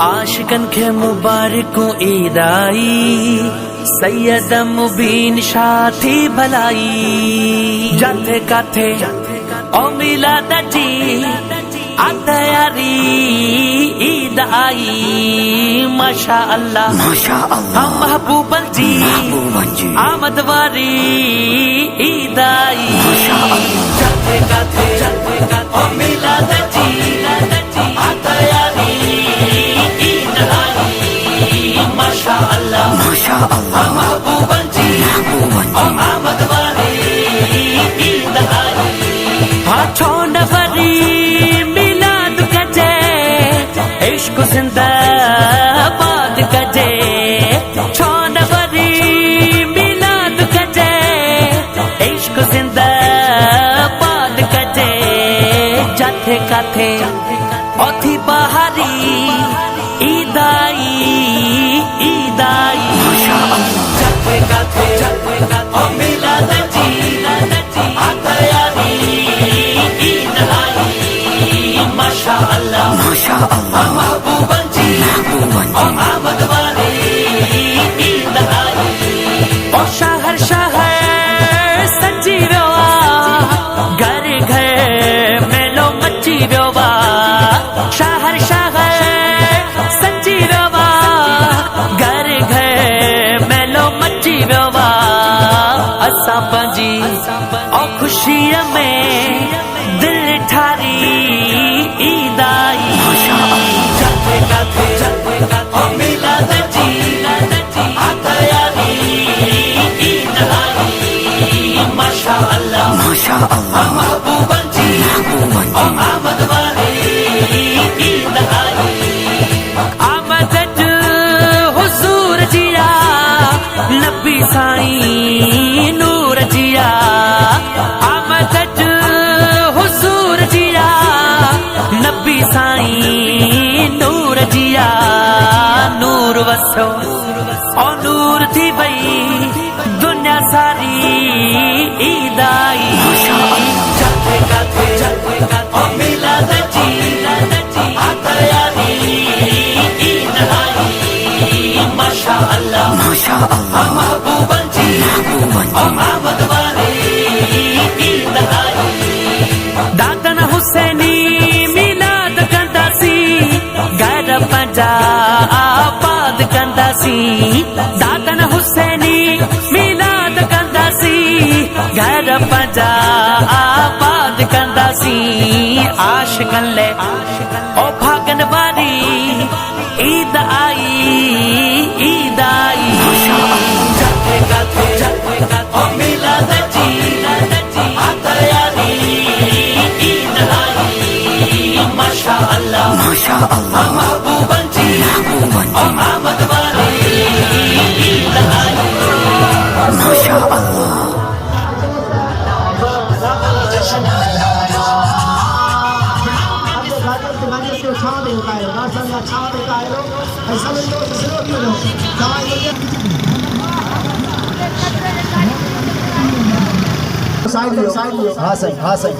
आशिकन के मुबारक ईद आई सैयद मुबीन शाथी भलाई जाते काथे ओ मिलाद जी आतयारी ईद आई माशा अल्लाह हम महबूबन जी आमद वारी ईद आई जाते काथे ओ मिलाद जी आतयारी माशाअल्लाह महबूबन जी आमद वाली ईद आई हाथों नफरी मिलाद कजे इश्क जिंदाबाद कजे छो नफरी मिलाद कजे इश्क जिंदाबाद कजे जाथे काथे ओथी बहारी ईद आई जाते गाते ओ मिलाद जी आतयारी ईद आई माशा अल्लाह महबूबन जी आमद वाली ईद आई ओ शहर सजी व्योवा घर मेलो मची व्योवा शहर सजी व्योवा असा पंजी और खुशी में दिल ठारी ईद आई जाते गाते ओ मिलाद जी आतयारी ईद आई माशा अल्लाह महबूबन जी आमद वाली ईद आई आमद हुजूर जिया नबी साईं नूर जिया आमद हुजूर जिया नबी साईं नूर जिया नूर वसो और नूर थी भई दुनिया सारी ईद आई जाते गाते ओ मिलाद जी आतयारी ईद आई माशा अल्लाह महबूबन जी आमद वाली ईद आई दादन हुसैनी मिलाद कंदासी घर पंजा आबाद कंदासी दादन हुसैनी मिलाद कंदासी घर पंजा आबाद कंदासी आशिकन ले ओ भागन वारी ईद आई जाते गाते ओ मिलाद जी आतयारी ईद आई माशा अल्लाह महबूबन जी आमद वाली ईद आई माशा अल्लाह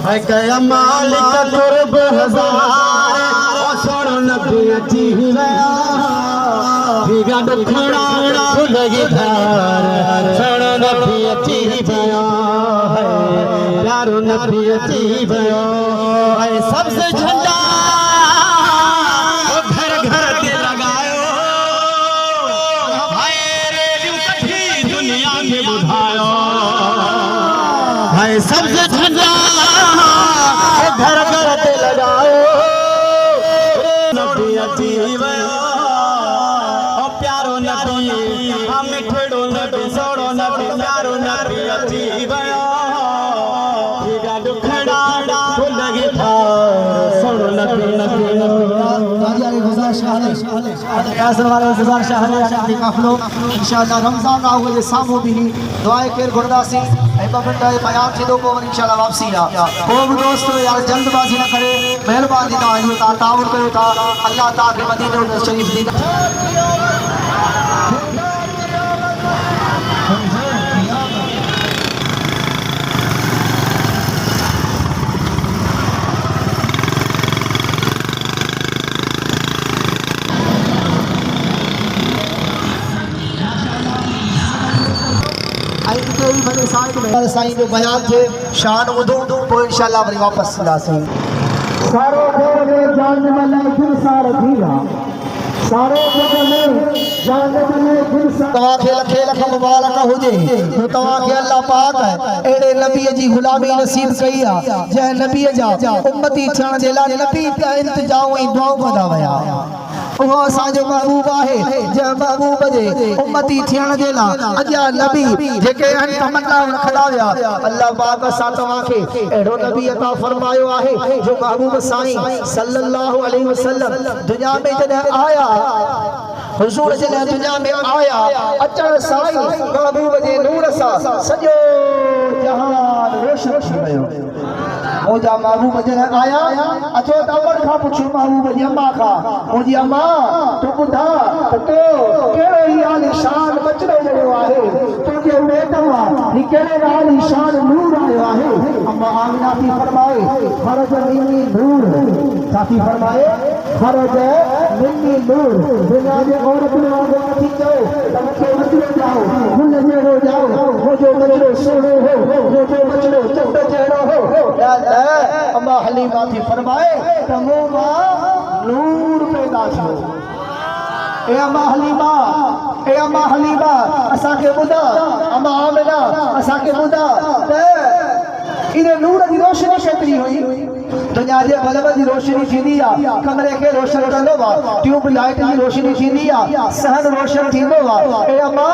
है क्या मालिक कुर्ब हजार और सुन नबी जी बिगा दुखड़ा खुलगी धार सोनो नबी अची भयो है प्यारो नबी अची भयो है सबसे झंडा घर घर के लगायो हाय रेडियो कठी दुनिया में बुधायो हाय सबसे झंडा घर घर के लगायो नबी अची भयो प्यारो नबी मिठड़ो नबी सोड़ो नबी प्यारो नबी अची भयो बिगा दुखड़ा खुलगी धार सोड़ो नबी नबी ताजियारे गुजार शाहले कैसर वाले गुजार शाहले आदि काफलो इंशाअल्लाह रमजान आओ जे सामो भी दुआए के गुरदासी ऐ बबंडा बयान थी दो को इंशाअल्लाह वापसी आ को भी दोस्त यार जल्दबाजी न करे मेहरबानी ता आयो ता ताउन कयो ता अल्लाह ताला के मदीने शरीफ दी साईं जो बयान थे शान ॿुधो पोइ इंशाअल्लाह वरी वापसि ईंदासीं सारो घर में जान में दिल सार थीला सारो घर में जान में दिल सार तव्हांखे लखे लख मुबारक हुजे तो तव्हांखे अल्लाह पाक अहिड़े नबीअ जी गुलामी नसीब कई आहे जंहिं नबीअ जा उम्मती थियण जे लाइ नबी जा इंतजाम ऐं दुआऊं कंदा विया वो असांजो महबूब आहे जंहिं महबूब जे उम्मती थियण जे लाइ अॻियां नबी जेके आहिनि तमन्ना रखंदा विया अल्लाह पाक असां तव्हांखे अहिड़ो नबी अता फरमायो आहे जो महबूब साईं सल्लल्लाहु अलैहि वसल्लम दुनिया में जॾहिं आया हुजूर जॾहिं दुनिया में आया अचण सां ई महबूब जे नूर सां सॼो जहान रोशन थी वियो मुझा महबूब जन आया अचो त अमर खां पुछो महबूब जी अम्मा खां मुझी अम्मा तू ॿुधा त तो कहिड़ो ई आलिशान बचड़ो मिलियो आहे तुंहिंजे पेट मां ही कहिड़े आलिशान नूर आयो आहे अम्मा आमिना थी फरमाए फरज मिनी नूर साथी फरमाए फरज मिनी नूर दुनिया जे औरत ने वांगुरु नथी चओ त मूंखे बचड़ो ॾियाओ गुल जहिड़ो ॾियाओ मुंहिंजो बचड़ो सुहिणो हो मुंहिंजो बचड़ो चंड जहिड़ो हो अम्मा हलीमा थी फरमाए त मूं मां नूर पैदा थियो ए अम्मा हलीमा असांखे ॿुधा अम्मा आमिना असांखे ॿुधा त इन नूर जी रोशनी केतिरी हुई दुनिया जे बल्ब जी रोशनी थींदी आहे कमरे खे रोशन कंदो आहे ट्यूब लाइट जी रोशनी थींदी आहे सहन रोशन थींदो आहे ए अम्मा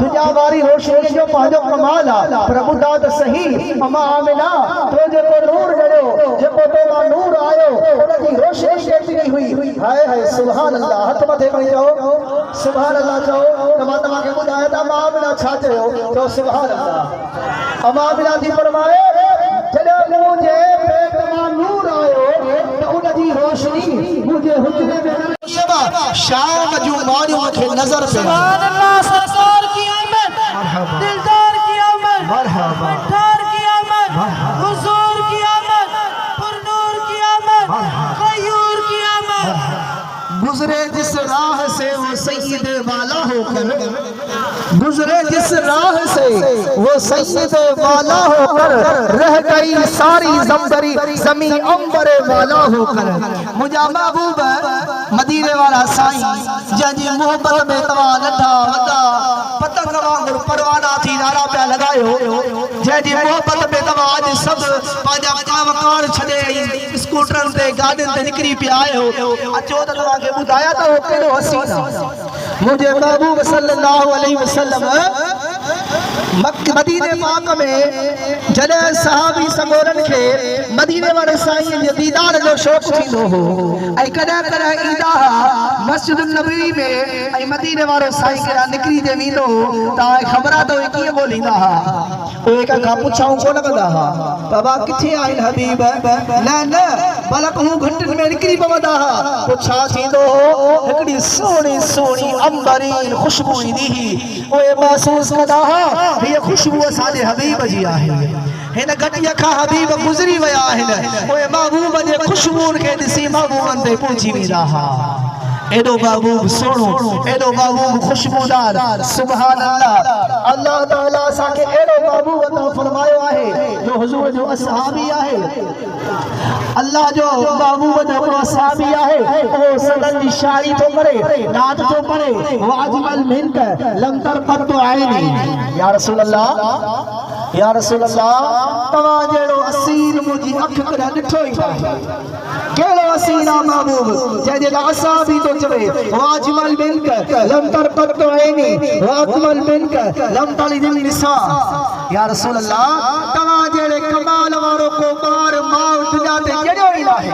दुनिया वारी रोशनी जो पंहिंजो कमाल आहे पर ॿुधा त सही अम्मा आमिना तो जेको नूर जॾियो जेको तो मां नूर आयो उन जी रोशनी केतिरी हुई हाय हाय सुभान अल्लाह हथ मथे खणी चओ सुभान अल्लाह चओ त मां तव्हांखे ॿुधायां त अम्मा आमिना छा चयो चओ सुभान अल्लाह अम्मा आमिना थी फरमाए जॾहिं मुंहिंजे पेट मां नूर आयो त उन जी रोशनी मुंहिंजे हुजरे में शाम जूं माड़ियूं मूंखे नज़र पे सुभान अल्लाह सरकार की आमद दिलदार की आमद मरहबा मठार की आमद हुजूर की आमद पुरनूर की आमद गयूर की आमद गुजरे जिस राह से वो सैयद वाला होकर गुजरे जिस राह से वो सैयद वाला होकर रह गई सारी जमदरी जमी अंबर वाला होकर मुझा महबूब मदीने वाला साईं जंहिंजी मोहब्बत में तव्हां नंढा वॾा पतंग वांगुरु परवाना थी नारा पिया लॻायो जंहिंजी मोहब्बत में तव्हां अॼु सभु पंहिंजा कामकार छॾे स्कूटरनि ते गाॾियुनि ते निकिरी पिया आहियो अचो त तव्हांखे ॿुधाया त उहो कहिड़ो हसीन आहे मुंहिंजे महबूब सल्लल्लाहु अलैहि वसल्लम मदीने पाक में जॾहिं सहाबी सगोरनि खे मदीने वारे साईं जे दीदार जो शौक़ थींदो हो ऐं कॾहिं कॾहिं ईंदा हुआ मस्जिद नबवी में ऐं मदीने वारो साईं केॾा निकिरी जे वेंदो तव्हांखे ख़बर आहे त उहे कीअं ॻोल्हींदा हुआ उहे कंहिंखां पुछाऊं कोन कंदा हुआ बाबा किथे आहिनि हबीब न न बल्कि हू घंटनि में निकिरी पवंदा हुआ पोइ छा थींदो हो हिकिड़ी सुहिणी सुहिणी अंबरीन ख़ुशबू ईंदी हुई उहे महसूस कंदा हुआ हीअ ख़ुशबू असांजे हबीब जी आहे हिन गॾीअ खां हबीब गुज़री विया आहिनि उहे महबूब जे ख़ुशबूनि खे ॾिसी महबूबनि ते पहुची वेंदा हुआ एडो महबूब सोनो, एडो महबूब खुशबूदार। सुभान अल्लाह। अल्लाह ताला असांखे एडो महबूब अता फरमायो आहे जो हुजूर जो असहाबी आहे। अल्लाह जो महबूब जो असहाबी आहे ओ सदन जी शायरी तो करे, नात तो पढ़े। वाजमल मिनक लम तरक़त आईनी। या रसूल अल्लाह, या रसूल अल्लाह, तव्हां जहिड़ो असीर मुंहिंजी अखि कॾहिं ॾिठो ई नाहे। कहिड़ो असीर आहे महबूब जंहिंजे लाइ असां बि थो चवे वाजमल मिनक लम तरक़त आईनी, वाजमल मिनक लम तलिदिल निसा। या रसूल अल्लाह, तव्हां जहिड़े कमाल वारो को ॿार माउ दुनिया ते कहिड़ो ई नाहे।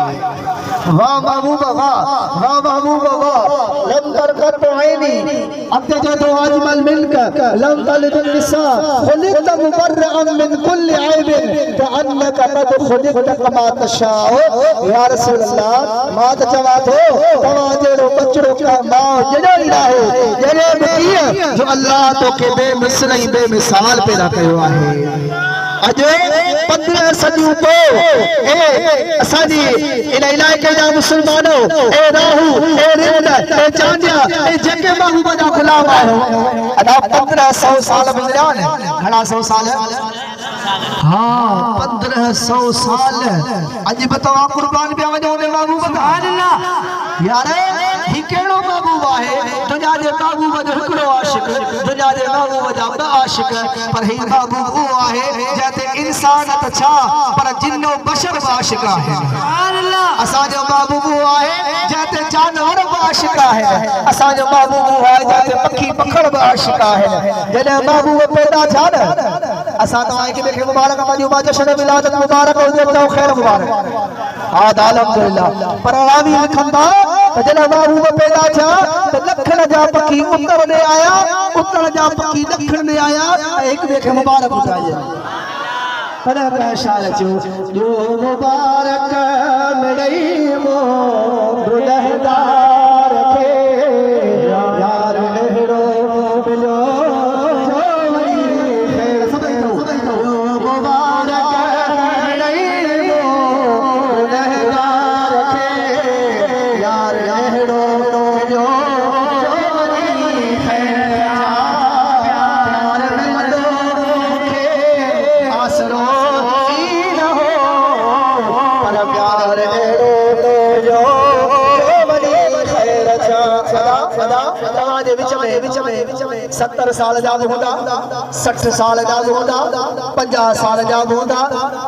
वाह महबूब वाह, वाह महबूब वाह। लम तरक़त आईनी, अॻिते चए थो वाजमल मिनक लम तलिदिल निसा, खुलिक़त मुबर्रअन मिन कुल्लि ऐबिन कअन्नक क़द खुलिक़त कमा तशाअ। या रसूल अल्लाह, मां त चवां थो तव्हां जहिड़ो बचिड़ो का माउ जहिड़ो ई नाहे। जहिड़े बि कीअं जो अल्लाह तोखे बेमिसल ऐं बेमिसाल पैदा कयो आहे। अॼु 15 सदियूं पोइ असांजी इन इलाइक़े जा मुस्लमानो ए राहू ए रिंद ए चांडिया ए जेके महबूब जा गुलाम आहियो अदा 1500 साल गुज़रिया आहिनि। घणा 100 साल? हाँ 1500 साल। अॼु बि तव्हां कुर्बान पिया वञो उन महबूब तां। यार ही कहिड़ो महबूब आहे? दुनिया जे महबूब जो हिकिड़ो आशिक़, दुनिया जे महबूब जा ॿ आशिक़, पर ही महबूब उहो आहे जंहिंते इंसान त छा पर जिन्नो बशर बि आशिक़ आहे। असांजो महबूब उहो आहे जंहिंते जानवर बि आशिक़ आहे। असांजो महबूब उहो आहे जंहिंते पखी पखड़ बि आशिक़ आहे। जॾहिं महबूब पैदा थिया न असां तव्हांखे ॿिए खे मुबारक मञूं, मां जश्न मिलादत मुबारक हुजे चओ ख़ैर मुबारक। हा अल्हम्दुलिल्लाह। पर रावी लिखनि था त जॾहिं महबूब पैदा थिया त ॾखण जा पखी उत्तर में आया, उत्तर जा पखी ॾखण में आया ऐं हिक ॿिए खे मुबारक ॿुधाइजनि। पर शाल जो मुबारक मिड़ई मो गुलहदार खे यार अहिड़ो मिलियो मुबारक मिड़ई मो गुलहदार खे यार अहिड़ो मिलियो आसरो विच में 70 साल जा बि हूंदा, 60 साल जा बि हूंदा, 50 साल जा बि हूंदा,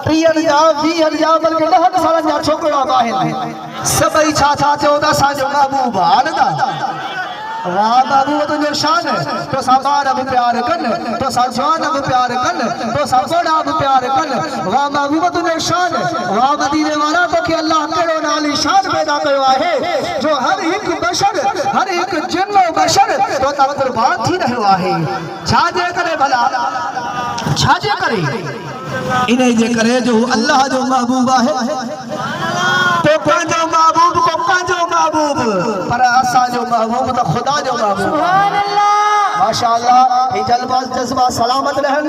30 जा 20 जा बल्कि 10 साल जा छोकिरा बि आहिनि। सभई छा छा थियो त असांजो महबूब हालदा। वाह महबूब तुंहिंजो शान, तोसां ॿार बि प्यार कनि, तोसां जवान बि प्यार कनि, तोसां घोड़ा बि प्यार कनि। वाह महबूब तुंहिंजो शान। वाह मदीने वारा तोखे अल्लाह कहिड़ो नाली शान पैदा कयो आहे जो हर हिकु बशर, हर हिकु जिन्नो बशर तो तां कुर्बान थी रहियो आहे। छाजे करे भला? छाजे करे? इन जे करे जो अल्लाह जो महबूब आहे। तो पंहिंजो महबूब को पंहिंजो महबूब, पर असांजो महबूब तो खुदा जो महबूब। माशाअल्लाह ही जज्बा सलामत रहन।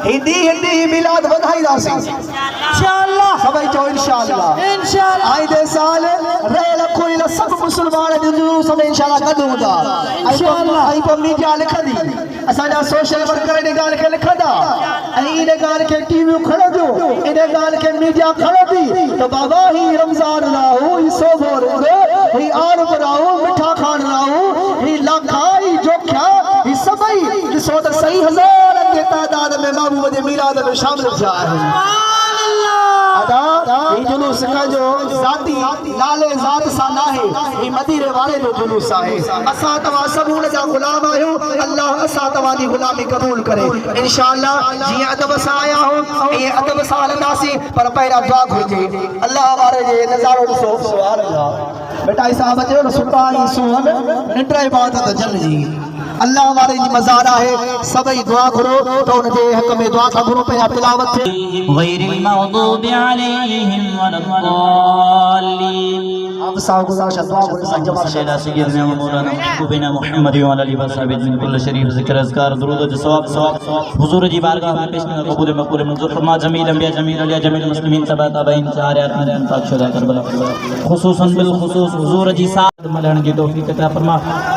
हिंदी मिलाद बधाई दासी इंशाअल्लाह। सभई चो इंशाअल्लाह। इंशाअल्लाह आइदे साल रेल कोई सब मुसलमान जुलूस में इंशाअल्लाह गॾु हूंदा। इंशाअल्लाह आई को मीडिया लिखंदी, असांजा सोशल वर्कर इन ॻाल्हि खे लिखंदा ऐं इन ॻाल्हि खे टीवियूं खणंदियूं, इन ॻाल्हि खे मीडिया खणंदी त बाबा ही रमज़ान राहू, ही सोभो रोज़ो, ही आरब राहू, मिठा खान राहू, ही लाखा, ही जोख्या, ही सभई ॾिसो त सही हज़ारनि जे तादाद में महबूब जे मीलाद में शामिल थिया आहिनि। जुलूस जो ज़ाती नाले ज़ात सां नाहे, ही मदीने वाले जो जुलूस आहे। असां तव्हां सभु उन जा गुलाम आहियूं। अल्लाह असां तव्हां जी गुलामी क़बूल करे इंशाअल्लाह। जीअं अदब सां आया हो ईअं अदब सां हलंदासीं, पर पहिरियां दुआ घुरिजे। अल्लाह वारे जे नज़ारो ॾिसो। सुभान अल्लाह। बेटा साहब चयो न सुठा ई सोहन निंड इबादत जन जी। अल्लाह हमारे मज़ार है सभी दुआ करो तो उनके हक में दुआ करो पे तिलावत थे गैरिल मग़दूबि अलैहिम वलद्दाल्लीन अब सागुज़ार दुआ करो सजमा सल्लल्लाहु अलैहि वसल्लम मौलाना मुहब्बिना मुहम्मद व अली व सहाबी मिन कुल्ल शरीफ ज़िक्र अज़कार दुरूद व सवाब हुजूर जी बारगाह में पेश करना कबूल मकबूल मंजूर फरमा जमील अंबिया जमील अलिया जमील मुस्लिमीन तबा तबाइन चार आत्मा पाक शुदा करबला खुसूसन बिल खुसूस हुजूर जी साथ मलण की तौफीक अता फरमा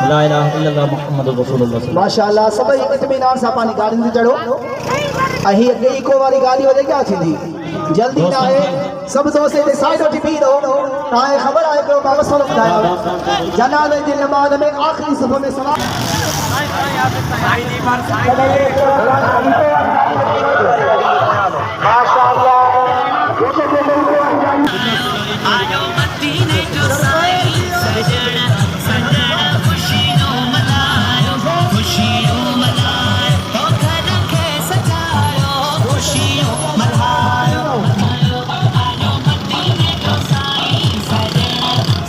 ला इलाहा इल्लल्लाह मुहम्मदुर रसूलुल्लाह माशाअल्लाह सभी इत्मीनान सां पानी गाड़ी ते चढ़ो अही अगे इको वाली गाड़ी वजे क्या थींदी जल्दी ना है सब दोस्त इते साइड उठी भी रहो ताए खबर आए को मसलो बुधायो जनाज़े जी नमाज में आखिरी सफ़ में सलाम आयो मदीने जो साईं सजण सजण खुशियों मनायो खुशियों मनायो तो घर के सजायो खुशियों मनायो आयो मदीने जो साईं सजण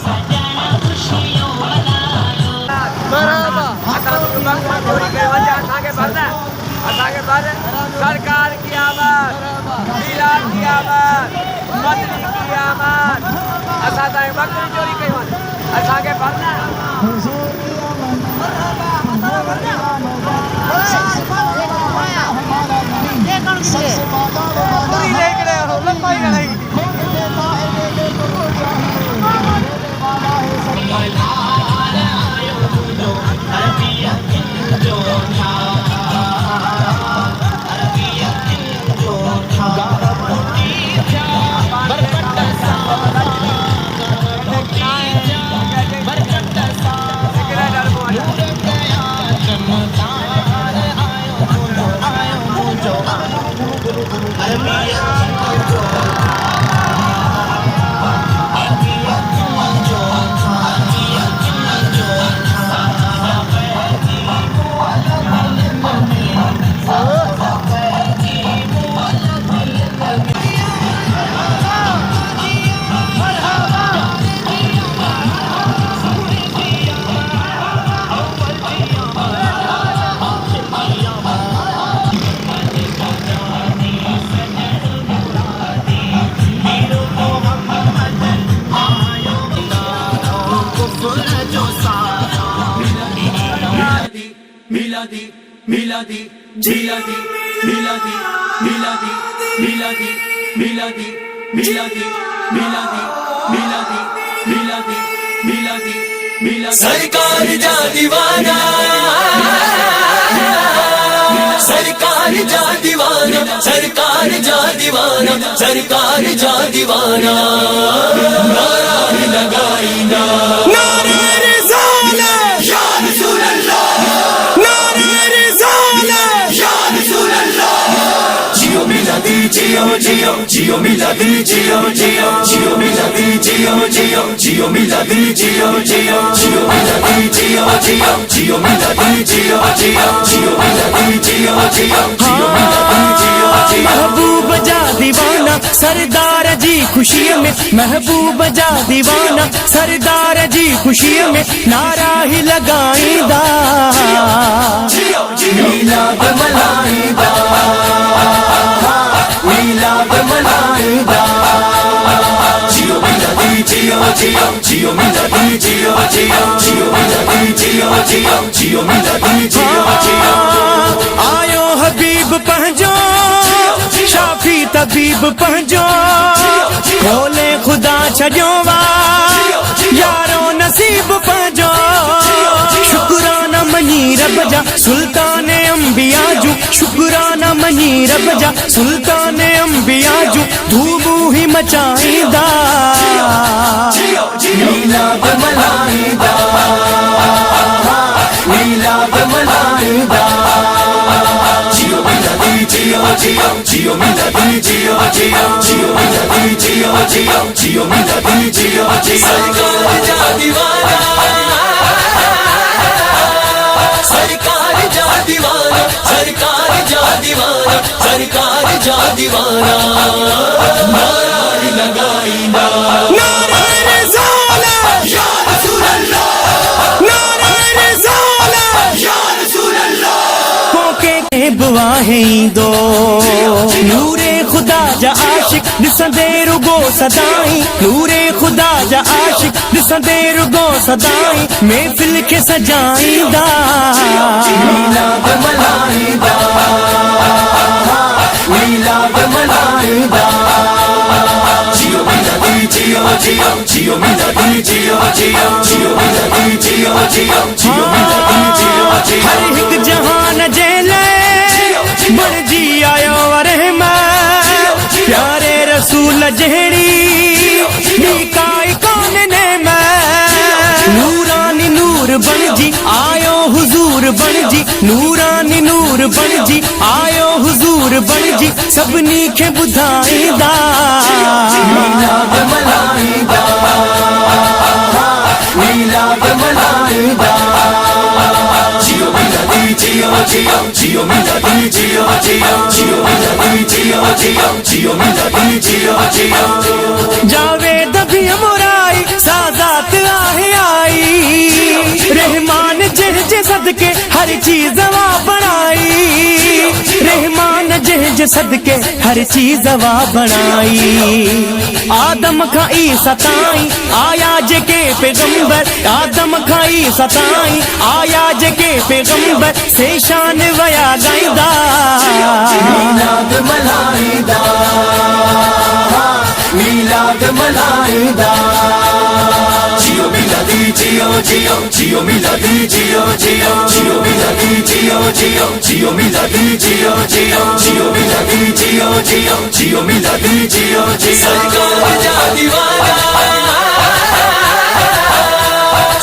सजण खुशियों मनायो बराबर सरकार की आमद मिलाद की आमद मदनी की आमद असा ताई बकरी चोरी कई वन असा के भरना पूरी लेके हो लंबाई नहीं मिलादी मिलादी जिलादी मिलादी मिलादी मिलादी मिलादी मिलादी मिलादी मिलादी मिलादी मिलादी मिलादी सरकार जा दीवाना सरकार जा दीवाना सरकार जा दीवाना सरकार जा दीवाना नारा लगाई ना नारे रिसालत या रसूल अल्लाह Gio Gio miladi Gio Gio Gio miladi Gio Gio Gio miladi Gio Gio Gio miladi Gio Gio Gio miladi Gio Gio Gio miladi Gio Gio Gio miladi Gio Gio महबूब जा दीवाना सरदार जी खुशी में महबूब जा दीवाना सरदार जी खुशी में नारा ही लगाईंदा मिलाद मनाईंदा मिलाद मनाईंदा जियो मिलादी जियो जियो जियो मिलादी जियो जियो जियो मिलादी जियो जियो जियो मिलादी जियो जियो आयो हबीब पहुंचो शाफी तबीब पहुंचो खोले खुदा छजोवा यारो नसीब पहुंचो शुक्राना मनी रब जा सुल्तान अंबिया जू शुक्राना मनी रब जा सुल्तान अंबिया जू धूमू ही मचाईंदा मिलाद मनाईंदा मिलाद मनाईंदा जियो मिलादी जियो जियो जियो मिलादी जियो जियो जियो मिलादी जियो जियो जियो मिलादी जियो जियो सरकार जा दीवाना सरकार जा दीवाना सरकार जा दीवाना सरकार जा दीवाना नारा लगाईंदा नारे रिसालत या रसूल अल्लाह नारे रिसालत या रसूल जब वाहें दो नूरे खुदा जा आशिक दिसंदे रुगो सदाई नूरे खुदा जा आशिक दिसंदे रुगो सदाई महफिल के सजाईंदा मिलाद मनाईंदा मिलाद मनाईंदा जियो मिलादी जियो जियो जियो मिलादी जियो जियो जियो मिलादी जियो जियो जियो मिलादी जियो जियो हर एक जहान जेले बड़ जी आयो रहमत प्यारे रसूल जहड़ी निकाई कौन ने मैं नूरानी नूर बन जी आयो हुजूर बन जी नूरानी नूर बन जी आयो हुजूर बन जी सबनी खे बुधाईंदा मिलाद मनाईंदा मिलाद मनाईंदा जियो मिलादी जियो जियो जियो मिलादी जियो जियो जियो मिलादी जियो जियो जियो मिलादी जियो जियो जावेद भी मोराई सादात आहे आई रहमान जह जे सदके हर चीज वा बनाई रहमान जह जे सदके हर चीज वा बनाई आदम खाई सताई आया जे के पैगंबर आदम खाई सताई आया जे के पैगंबर से शान वया गाइंदा मिलाद मनाईंदा मिलाद मनाईंदा जियो मिलादी जियो जियो जियो मिलादी जियो जियो जियो मिलादी जियो जियो जियो मिलादी जियो जियो जियो मिलादी जियो जियो जियो मिलादी जियो जियो सरकार जा दीवाना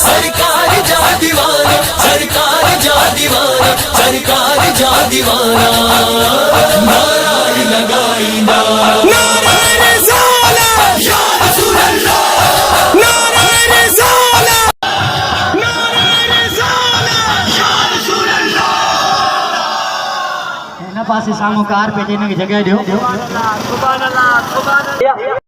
सरकार जा दीवाना सरकार जा दीवाना सरकार जा दीवाना नारा लगाईंदा नारा रिसाला या रसूल अल्लाह नारा रिसाला या रसूल अल्लाह न पासे सामो कार पे देने की जगह दियो सुभान अल्लाह सुभान अल्लाह